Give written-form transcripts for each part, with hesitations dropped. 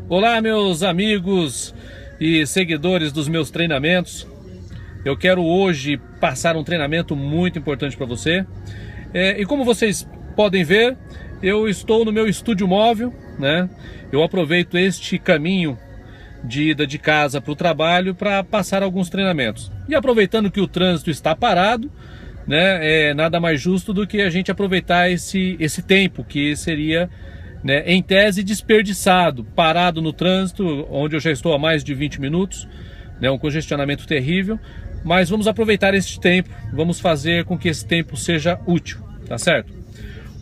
Olá, meus amigos e seguidores dos meus treinamentos. Eu quero hoje passar um treinamento muito importante para você. E como vocês podem ver, eu estou no meu estúdio móvel, né? Eu aproveito este caminho de ida de casa para o trabalho para passar alguns treinamentos. E aproveitando que o trânsito está parado, né? Nada mais justo do que a gente aproveitar esse tempo que seria, né, em tese desperdiçado, parado no trânsito, onde eu já estou há mais de 20 minutos, né, um congestionamento terrível, mas vamos aproveitar este tempo, vamos fazer com que esse tempo seja útil, tá certo?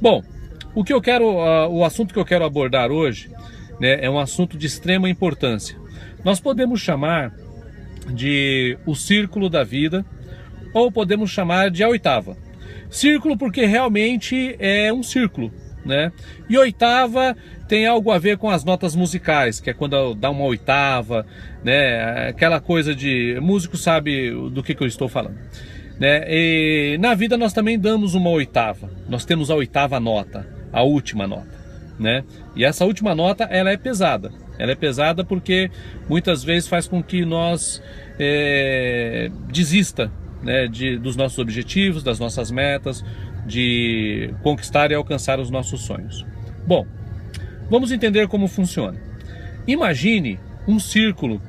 Bom, o assunto que eu quero abordar hoje, né, é um assunto de extrema importância. Nós podemos chamar de o círculo da vida, ou podemos chamar de a oitava. Círculo porque realmente é um círculo, né? E oitava tem algo a ver com as notas musicais, que é quando dá uma oitava, né? Aquela coisa de músico sabe do que eu estou falando, né? E na vida nós também damos uma oitava. Nós temos a oitava nota, a última nota, né? E essa última nota, ela é pesada. Ela é pesada porque muitas vezes faz com que nós desista, né, dos nossos objetivos, das nossas metas, de conquistar e alcançar os nossos sonhos. Bom, vamos entender como funciona. Imagine um círculo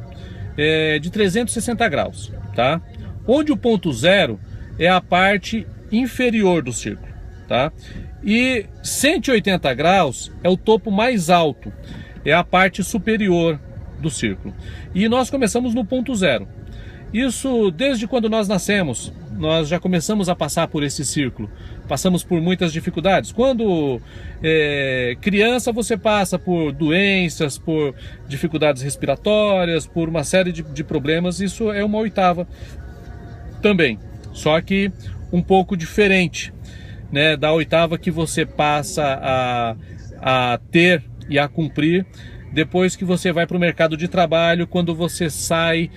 de 360 graus, tá? Onde o ponto zero é a parte inferior do círculo, tá? E 180 graus é o topo mais alto, é a parte superior do círculo. E nós começamos no ponto zero. Isso desde quando nós nascemos, nós já começamos a passar por esse círculo. Passamos por muitas dificuldades. Quando criança, você passa por doenças, por dificuldades respiratórias, por uma série de problemas. Isso é uma oitava também, só que um pouco diferente, né, da oitava que você passa a ter e a cumprir depois que você vai para o mercado de trabalho, quando você sai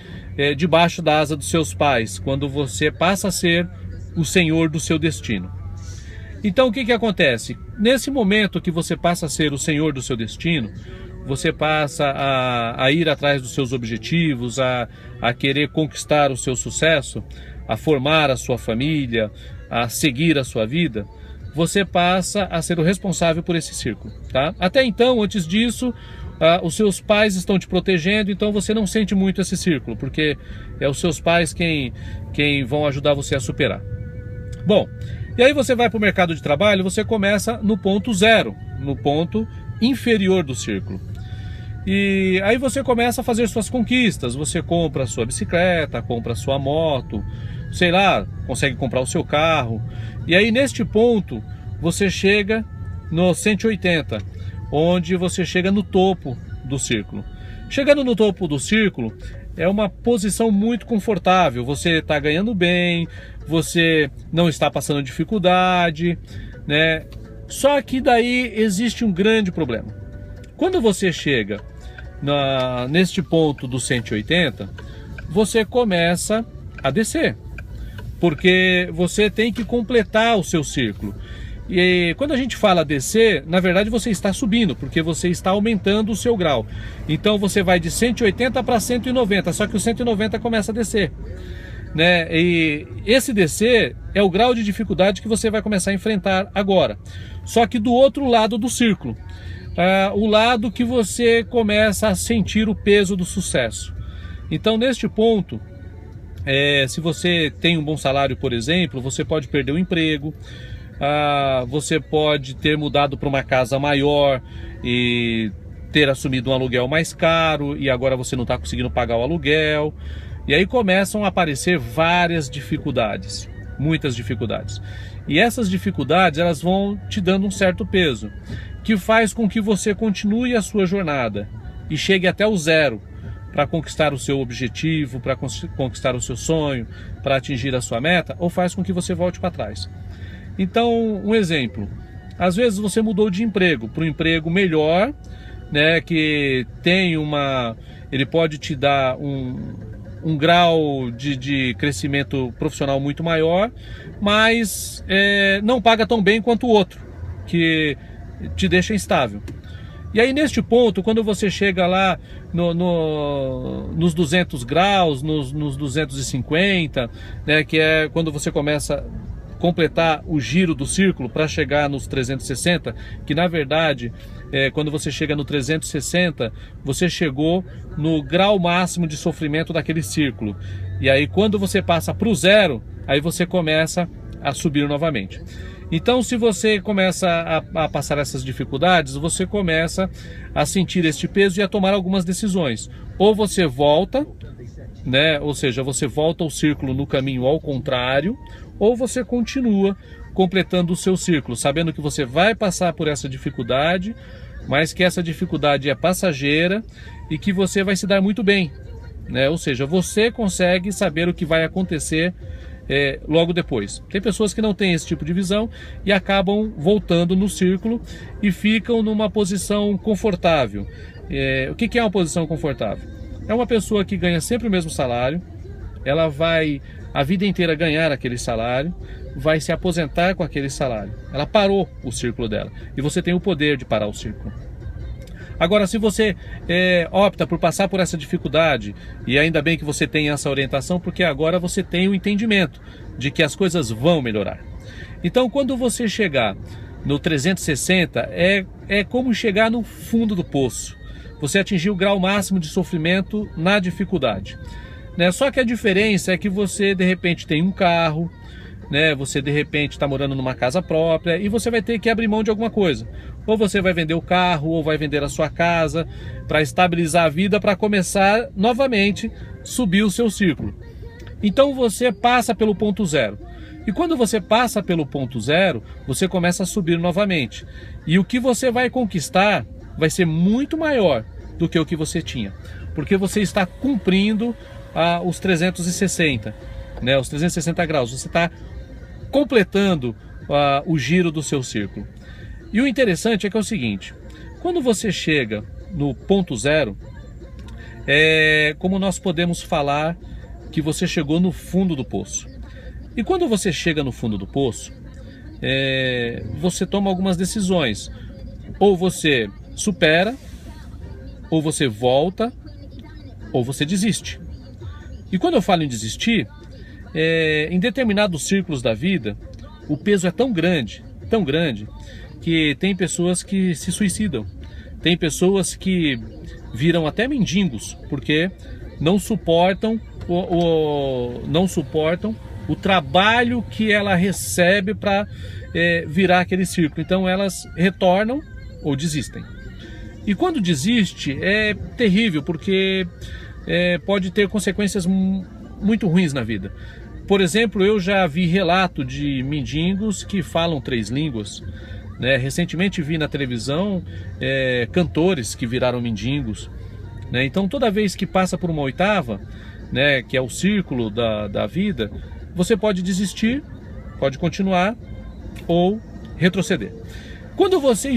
debaixo da asa dos seus pais, quando você passa a ser o senhor do seu destino. Então o que acontece? Nesse momento que você passa a ser o senhor do seu destino, você passa a ir atrás dos seus objetivos, a querer conquistar o seu sucesso, a formar a sua família, a seguir a sua vida, você passa a ser o responsável por esse círculo, tá? Até então, antes disso, os seus pais estão te protegendo, então você não sente muito esse círculo, porque é os seus pais quem vão ajudar você a superar. Bom, e aí você vai para o mercado de trabalho, você começa no ponto zero, no ponto inferior do círculo. E aí você começa a fazer suas conquistas, você compra a sua bicicleta, compra a sua moto, sei lá, consegue comprar o seu carro. E aí neste ponto você chega no 180, onde você chega no topo do círculo. Chegando no topo do círculo é uma posição muito confortável, você está ganhando bem, você não está passando dificuldade, né? Só que daí existe um grande problema. Quando você chega neste ponto do 180, você começa a descer, porque você tem que completar o seu círculo. E quando a gente fala descer, na verdade você está subindo, porque você está aumentando o seu grau. Então você vai de 180 para 190, só que o 190 começa a descer, né? E esse descer é o grau de dificuldade que você vai começar a enfrentar agora. Só que do outro lado do círculo, o lado que você começa a sentir o peso do sucesso. Então neste ponto, se você tem um bom salário, por exemplo, você pode perder o emprego, você pode ter mudado para uma casa maior e ter assumido um aluguel mais caro e agora você não está conseguindo pagar o aluguel. E aí começam a aparecer várias dificuldades, muitas dificuldades. E essas dificuldades, elas vão te dando um certo peso, que faz com que você continue a sua jornada e chegue até o zero para conquistar o seu objetivo, para conquistar o seu sonho, para atingir a sua meta, ou faz com que você volte para trás. Então, um exemplo, às vezes você mudou de emprego para um emprego melhor, né, que tem ele pode te dar um grau de crescimento profissional muito maior, mas não paga tão bem quanto o outro, que te deixa instável. E aí neste ponto, quando você chega lá nos 200 graus, nos 250, né, que é quando você começa a completar o giro do círculo para chegar nos 360, que na verdade, quando você chega no 360, você chegou no grau máximo de sofrimento daquele círculo. E aí quando você passa para o zero, aí você começa a subir novamente. Então, se você começa a passar essas dificuldades, você começa a sentir este peso e a tomar algumas decisões. Ou você volta, né? Ou seja, você volta ao círculo no caminho ao contrário, ou você continua completando o seu círculo, sabendo que você vai passar por essa dificuldade, mas que essa dificuldade é passageira e que você vai se dar muito bem, né? Ou seja, você consegue saber o que vai acontecer logo depois. Tem pessoas que não têm esse tipo de visão e acabam voltando no círculo e ficam numa posição confortável. O que é uma posição confortável? É uma pessoa que ganha sempre o mesmo salário, ela vai a vida inteira ganhar aquele salário, vai se aposentar com aquele salário. Ela parou o círculo dela e você tem o poder de parar o círculo. Agora, se você opta por passar por essa dificuldade, e ainda bem que você tem essa orientação, porque agora você tem o entendimento de que as coisas vão melhorar. Então, quando você chegar no 360, é como chegar no fundo do poço. Você atingiu o grau máximo de sofrimento na dificuldade, né? Só que a diferença é que você, de repente, tem um carro, né? Você de repente está morando numa casa própria e você vai ter que abrir mão de alguma coisa. Ou você vai vender o carro, ou vai vender a sua casa para estabilizar a vida, para começar novamente subir o seu círculo. Então você passa pelo ponto zero. E quando você passa pelo ponto zero, você começa a subir novamente. E o que você vai conquistar vai ser muito maior do que o que você tinha, porque você está cumprindo os 360, né? Os 360 graus. Você está completando o giro do seu círculo. E o interessante é que é o seguinte: quando você chega no ponto zero, é como nós podemos falar que você chegou no fundo do poço. E quando você chega no fundo do poço, você toma algumas decisões. Ou você supera, ou você volta, ou você desiste. E quando eu falo em desistir, em determinados círculos da vida, o peso é tão grande, que tem pessoas que se suicidam. Tem pessoas que viram até mendigos, porque não suportam o trabalho que ela recebe para virar aquele círculo. Então elas retornam ou desistem. E quando desiste é terrível, porque pode ter consequências muito ruins na vida. Por exemplo, eu já vi relato de mendigos que falam 3 línguas, né? Recentemente vi na televisão cantores que viraram mendigos, né? Então toda vez que passa por uma oitava, né, que é o círculo da vida, você pode desistir, pode continuar ou retroceder. Quando você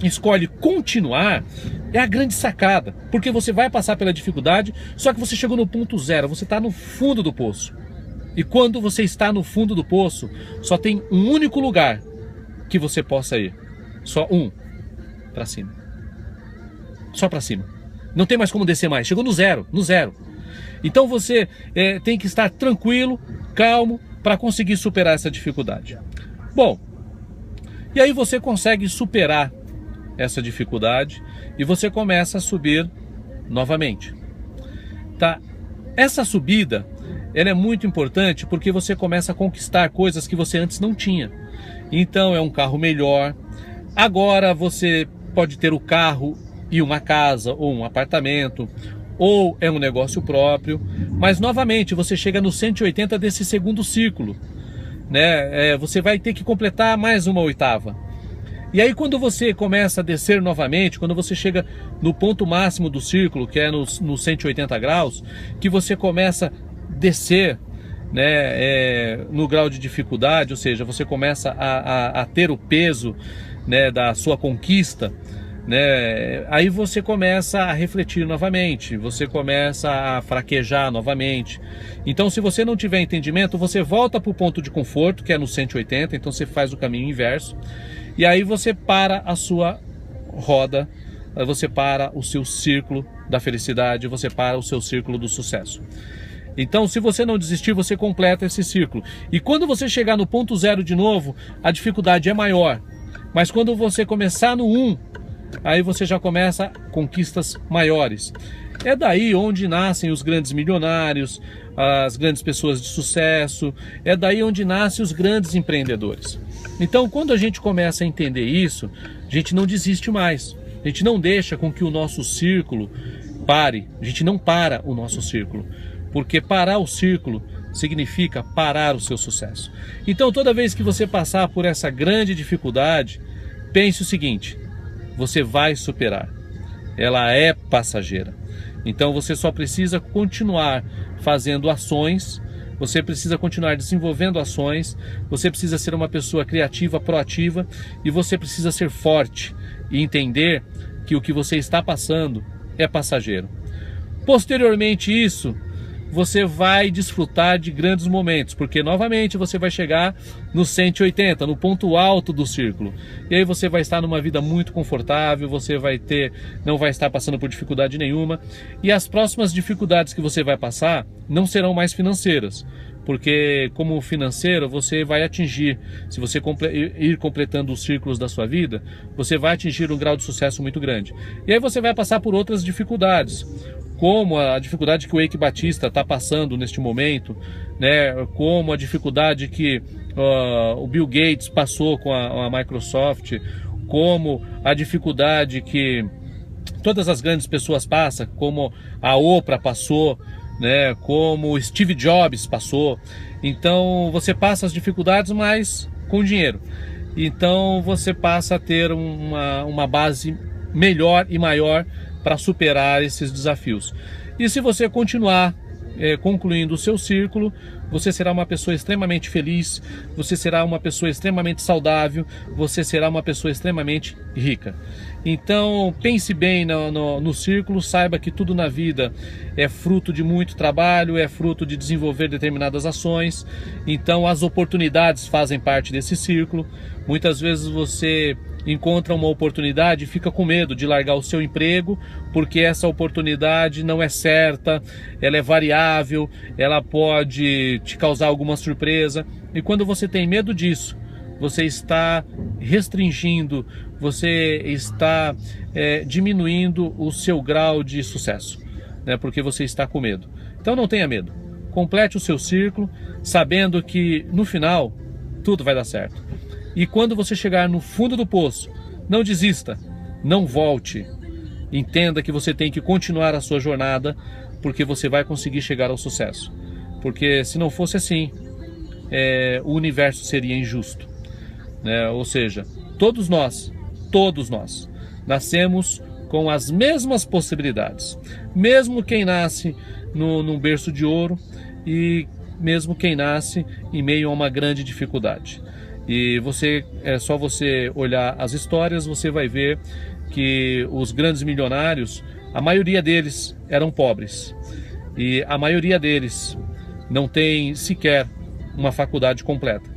escolhe continuar, é a grande sacada, porque você vai passar pela dificuldade, só que você chegou no ponto zero, você está no fundo do poço. E quando você está no fundo do poço, só tem um único lugar que você possa ir. Só um. Para cima. Só para cima. Não tem mais como descer mais. Chegou no zero. No zero. Então você tem que estar tranquilo, calmo, para conseguir superar essa dificuldade. Bom, e aí você consegue superar essa dificuldade e você começa a subir novamente. Tá? Essa subida, ela é muito importante porque você começa a conquistar coisas que você antes não tinha. Então é um carro melhor. Agora você pode ter o carro e uma casa ou um apartamento, ou é um negócio próprio. Mas novamente você chega no 180 desse segundo ciclo, né? Você vai ter que completar mais uma oitava. E aí quando você começa a descer novamente, quando você chega no ponto máximo do círculo, que é nos 180 graus, que você começa a descer, né, no grau de dificuldade, ou seja, você começa a ter o peso, né, da sua conquista, né, aí você começa a refletir novamente, você começa a fraquejar novamente. Então, se você não tiver entendimento, você volta para o ponto de conforto, que é no 180, então você faz o caminho inverso, e aí você para a sua roda você para o seu círculo da felicidade, você para o seu círculo do sucesso. Então, se você não desistir, você completa esse círculo. E quando você chegar no ponto zero de novo, a dificuldade é maior. Mas quando você começar no 1, aí você já começa conquistas maiores. É daí onde nascem os grandes milionários, as grandes pessoas de sucesso, é daí onde nascem os grandes empreendedores. Então, quando a gente começa a entender isso, a gente não desiste mais. A gente não deixa com que o nosso círculo pare. A gente não para o nosso círculo. Porque parar o círculo significa parar o seu sucesso. Então, toda vez que você passar por essa grande dificuldade, pense o seguinte: você vai superar. Ela é passageira. Então, você só precisa continuar fazendo ações, você precisa continuar desenvolvendo ações, você precisa ser uma pessoa criativa, proativa, e você precisa ser forte e entender que o que você está passando é passageiro. Posteriormente isso, você vai desfrutar de grandes momentos, porque novamente você vai chegar no 180, no ponto alto do círculo. E aí você vai estar numa vida muito confortável, você não vai estar passando por dificuldade nenhuma. E as próximas dificuldades que você vai passar não serão mais financeiras, porque como financeiro você vai atingir, se você ir completando os círculos da sua vida, você vai atingir um grau de sucesso muito grande. E aí você vai passar por outras dificuldades, como a dificuldade que o Eike Batista está passando neste momento, né? Como a dificuldade que o Bill Gates passou com a Microsoft, como a dificuldade que todas as grandes pessoas passam, como a Oprah passou, né? Como o Steve Jobs passou. Então você passa as dificuldades, mas com dinheiro. Então você passa a ter uma base melhor e maior para superar esses desafios. E se você continuar concluindo o seu círculo, você será uma pessoa extremamente feliz, você será uma pessoa extremamente saudável, você será uma pessoa extremamente rica. Então pense bem no círculo, saiba que tudo na vida é fruto de muito trabalho, é fruto de desenvolver determinadas ações. Então as oportunidades fazem parte desse círculo. Muitas vezes você encontra uma oportunidade e fica com medo de largar o seu emprego, porque essa oportunidade não é certa, ela é variável, ela pode te causar alguma surpresa. E quando você tem medo disso, você está restringindo, você está diminuindo o seu grau de sucesso, né? Porque você está com medo. Então não tenha medo, complete o seu círculo, sabendo que no final tudo vai dar certo. E quando você chegar no fundo do poço, não desista, não volte. Entenda que você tem que continuar a sua jornada, porque você vai conseguir chegar ao sucesso. Porque se não fosse assim, o universo seria injusto, né? Ou seja, todos nós, nascemos com as mesmas possibilidades. Mesmo quem nasce num berço de ouro e mesmo quem nasce em meio a uma grande dificuldade. E é só você olhar as histórias, você vai ver que os grandes milionários, a maioria deles eram pobres. E a maioria deles não tem sequer uma faculdade completa.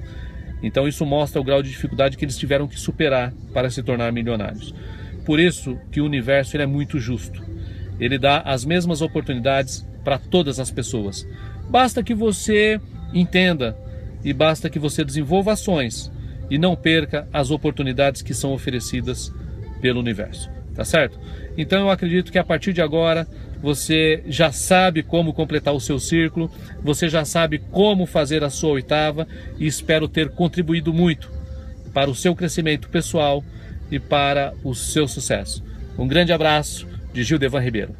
Então isso mostra o grau de dificuldade que eles tiveram que superar para se tornar milionários. Por isso que o universo ele é muito justo. Ele dá as mesmas oportunidades para todas as pessoas. Basta que você entenda e basta que você desenvolva ações e não perca as oportunidades que são oferecidas pelo universo, tá certo? Então eu acredito que a partir de agora você já sabe como completar o seu círculo, você já sabe como fazer a sua oitava e espero ter contribuído muito para o seu crescimento pessoal e para o seu sucesso. Um grande abraço de Gildevan Ribeiro.